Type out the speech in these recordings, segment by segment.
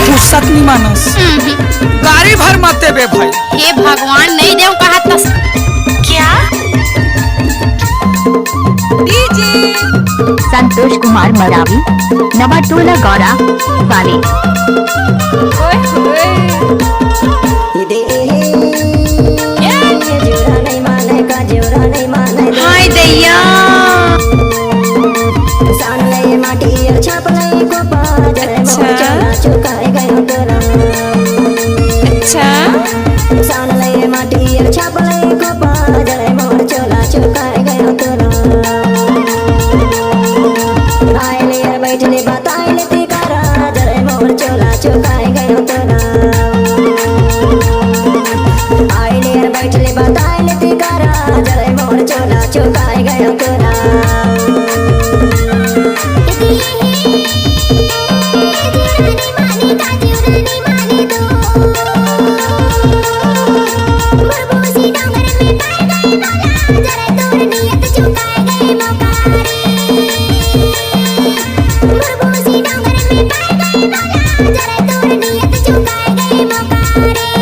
फुर्सत नहीं मानस गाड़ी भर मत बे भाई। हे भगवान नहीं देव कहा तस क्या डीजे संतोष कुमार मरावी नवाटोला गौरा वाले। हाय दैया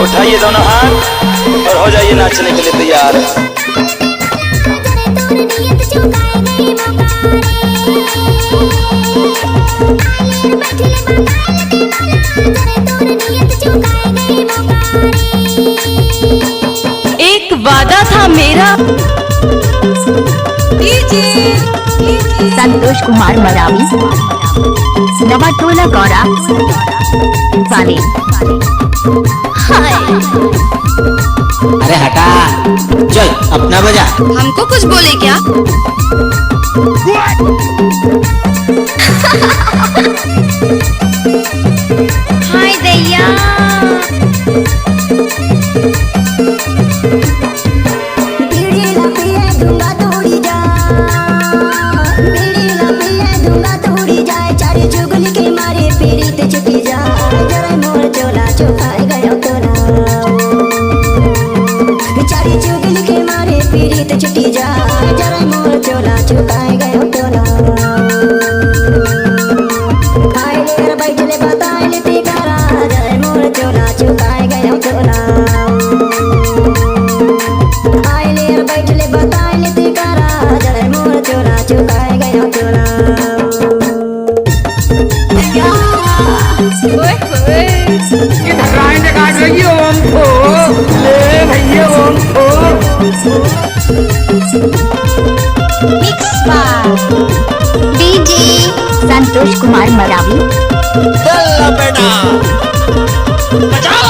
उठाइए दोनों हाथ और हो जाइए नाचने के लिए तैयार। एक वादा था मेरा। संतोष कुमार मरावी नवाटोला गौरा वाले। अरे हटा, चल अपना बजा। हमको कुछ बोले क्या? हाय दैया छुट्टी जा जरा मोर चोला चुकाए गयो तोला हाय रे बैठले बताए ले ते करा जरा मोर चोला चुकाए गयो तोला हाय रे बैठले बताए ले ते करा जरा मोर चोला चुकाए गयो तोला। ओए ओए ये ढकान ढकान रही ओम को ए भैया ओम को मिक्स बार डीजे संतोष कुमार मरावी। चल बेटा बजाओ।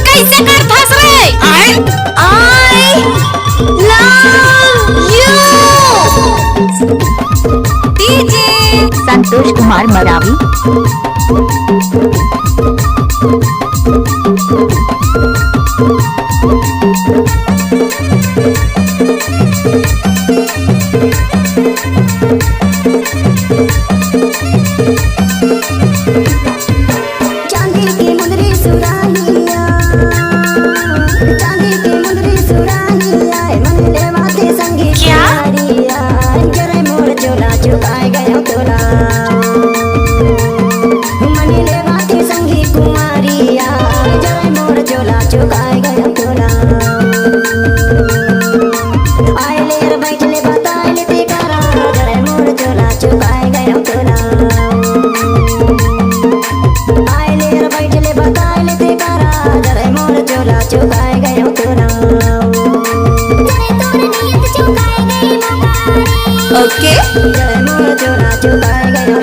कैसे कर फंस रहे? I love you। DJ Santosh Kumar Maravi चांदी की मुंदरी सुरानिया चांदी की मुंदरी सुरानिया मन देवाते संगीत क्या? जरा मोर चोला चुकाए गयो तोला मन देवाते संगीत कुमारिया जरा मोर चोला चुकाए गयो तोला आए ले बैठले बताए ले ते करा जरा मोर चोला चुकाए गयो तोला आए ले बैठले बताए ले ते करा जरा मोर चोला चुकाए गयो तोला जरा तोर नियत चुकाए गई ओके जय मोर चोला चुकाए गया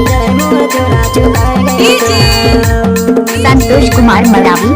जय मोर चोला चुकाए गया संतोष कुमार मरावी